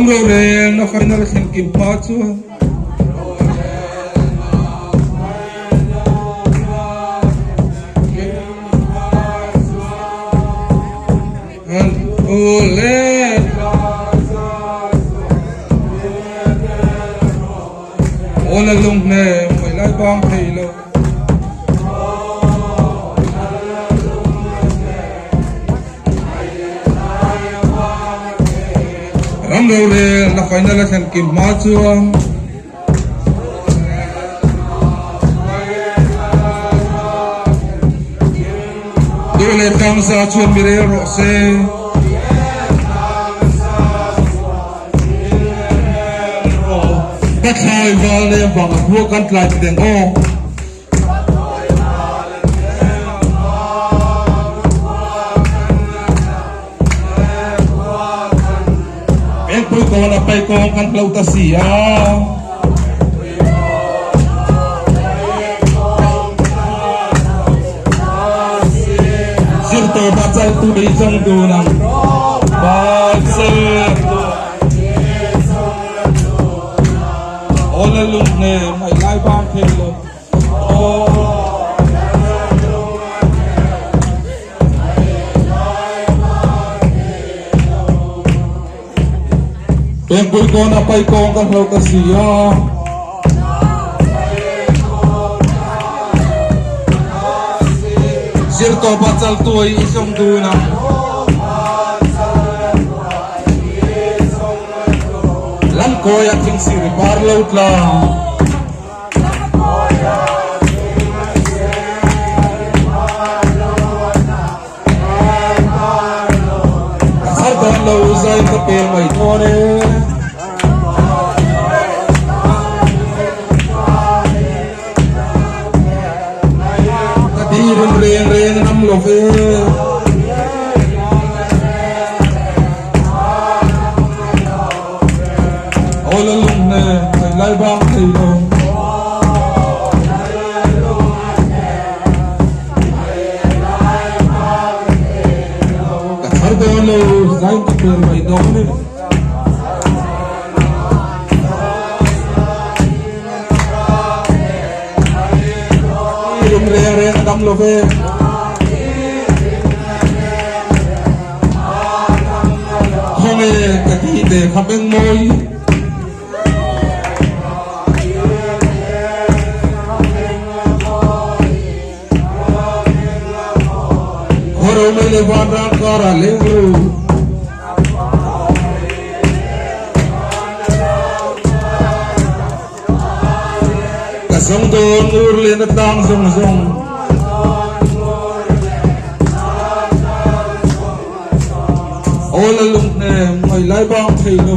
Ramrorel na final sin kimpatsu and ole ola lung ne mai lai bang thei lo Ramrorel na final sin kimpatsu Dole kamsa chuan mire ro se Takai vale bang bukan tlai teng o Pui ko na pai ko kan plauta sia Sirto bacal tu di jong tu nang bacal Ola lung ne mai lai bang thelo Pempui ko na pai ko kan plauta sia Sirto bacal tu i jong tu nang Lan ko ya king siri par laut la Sardan lo zai ka pe mai thore Kadirun ren nam lo fe Ola lung ne mai lai bang thei lo Sardan lo zai ka pe mai thore Re nam lo ve Khome ka ti de khabeng moi Khoro me le bandra kara le ro Kasong don nur le na tang zong zong Ola lung ne mai lai bang thei lo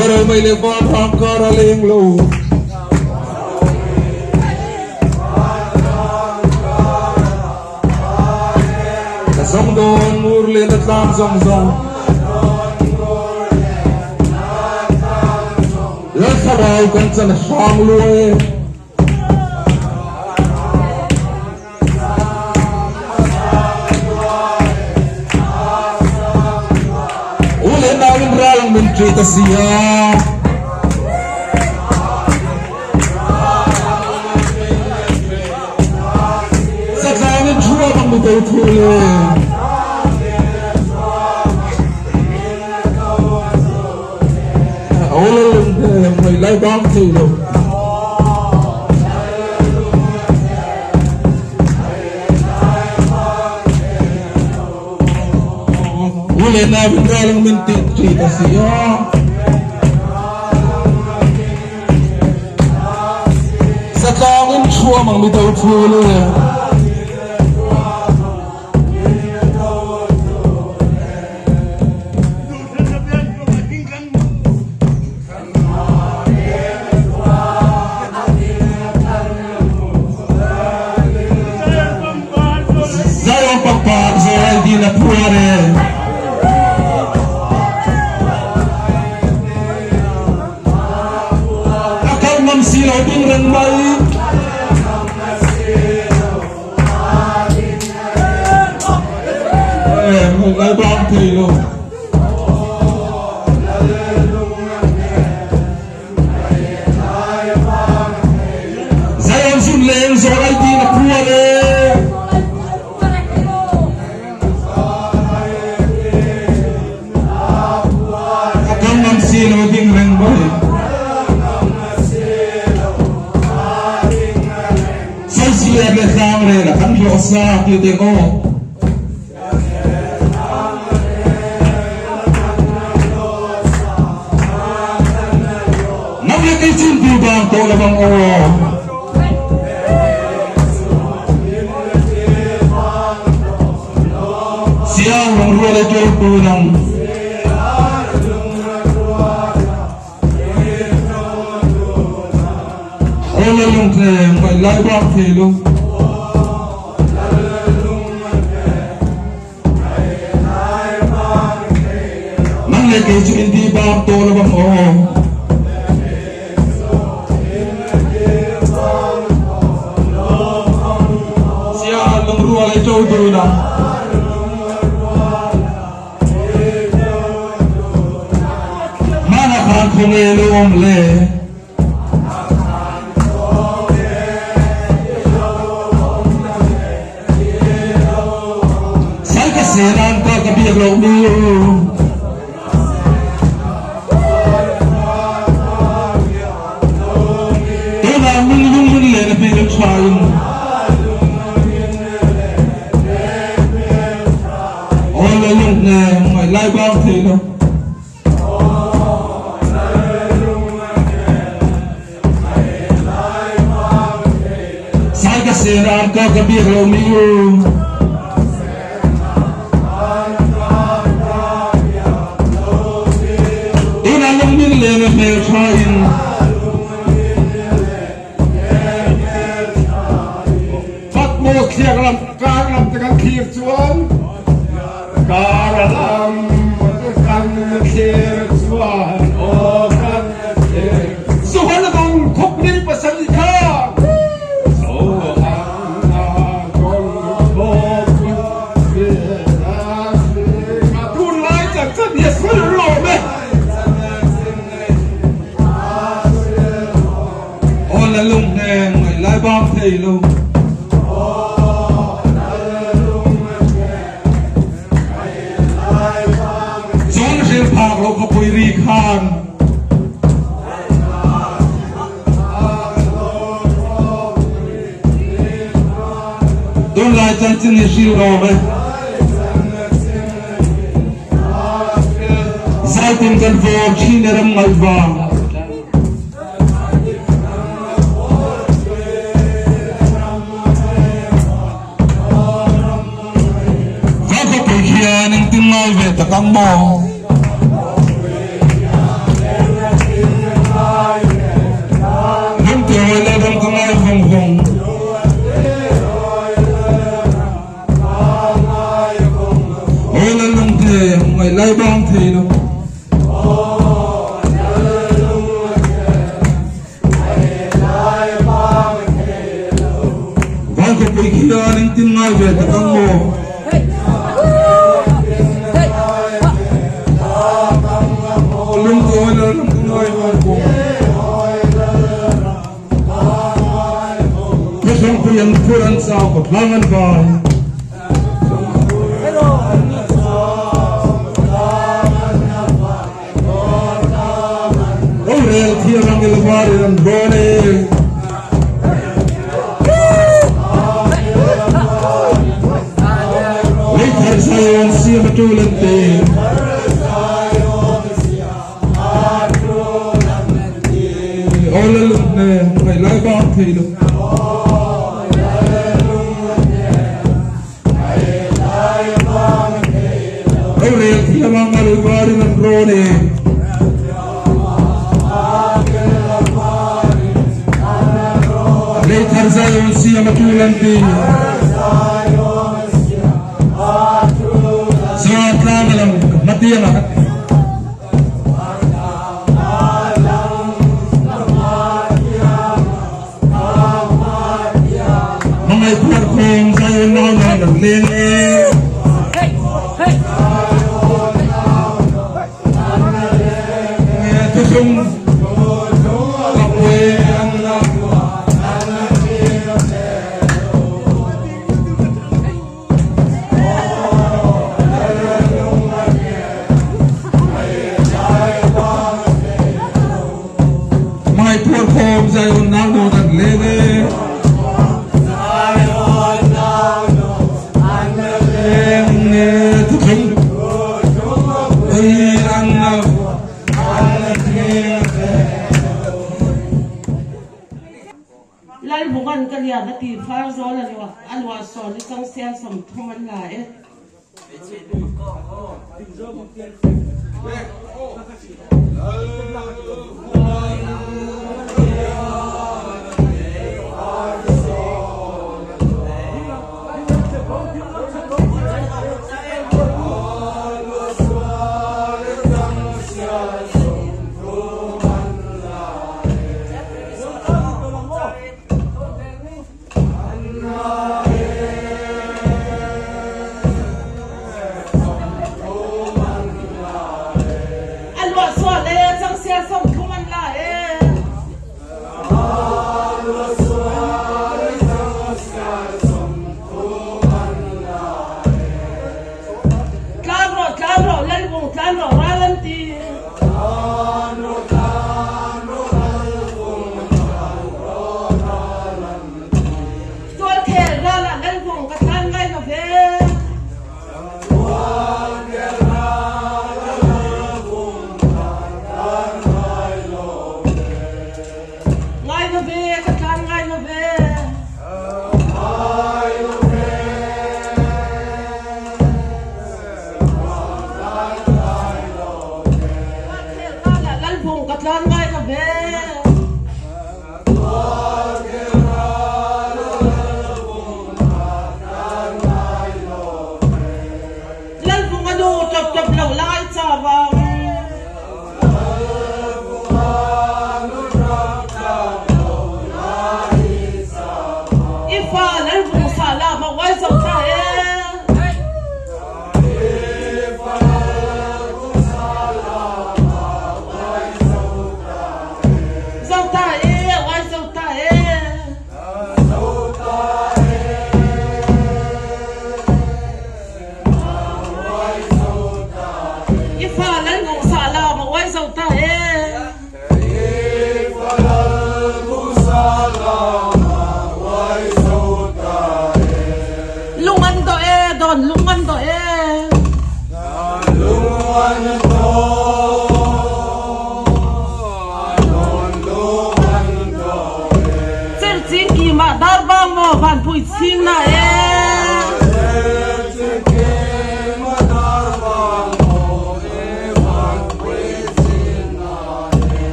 Ora mai le bang bang kara leng lo Kasong don nur le na tang zong zong La kharau kan chan sham lo Menteri Tasia Sekarang cuma bang betul betul Orang mai lai bang tu Boleh nak berjalan menteri Tasia Sekarang cuma bang betul betul Saya papa saya di la puare Silo ding ren mai lai bang thei lo Zion sun leng zo ai ti na phua le Akam nam si lo ding leng boy Sai si le sang le la kan lo sa ti de ko Cái chim tiêu bang tôi là bang ô siang long rua le tôi pulang ô le long the mai lai bang the long mang le cái chim tiêu bang tôi là bang ô Châu từ nào mana khan không nghe luôn lệ sai cái xe nam ta cái việc lâu đi tôi làm mình lệ là bị làm sai Ngoài lai bang thì đâu sai cái xe ra có cái việc lâu miu tôi là những miếng lên về trying bắt mua kia làm cái kia chuan Karalam, kan kir tuan, oh kan kir. Sohalang kopni pasalika. Sohalang kopni pasalika. Tuan lai jangan dia seluruh me. Oh lalung neng, lai bang thei lo. Phạc lo có bùi ri khan Don't like that in the shield of it Zaitin kan for chine ram ngai vang Và có bùi kia nên tin nói về ta căng mò Ngày lai bang thì đâu Vang có bùi kia nên tin ngay về ta căng mô Lung tôi là lung tôi ngay cùng Cái sống khuyên phurang sao có langan vào Here on the water and burning. Later, Zion, see a tulip day. All alone, my life on Taylor. Oh, here on the water and burning. Later Zion siya matulanti Surat lang alam matiya na Mga ipar kong Zion na naglenge mai thua khom zai on nang no dat lele ne tu khing oi an na lai bungan kaliya na ti far zone alwa so ni sang sian som thuman lai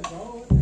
Hello.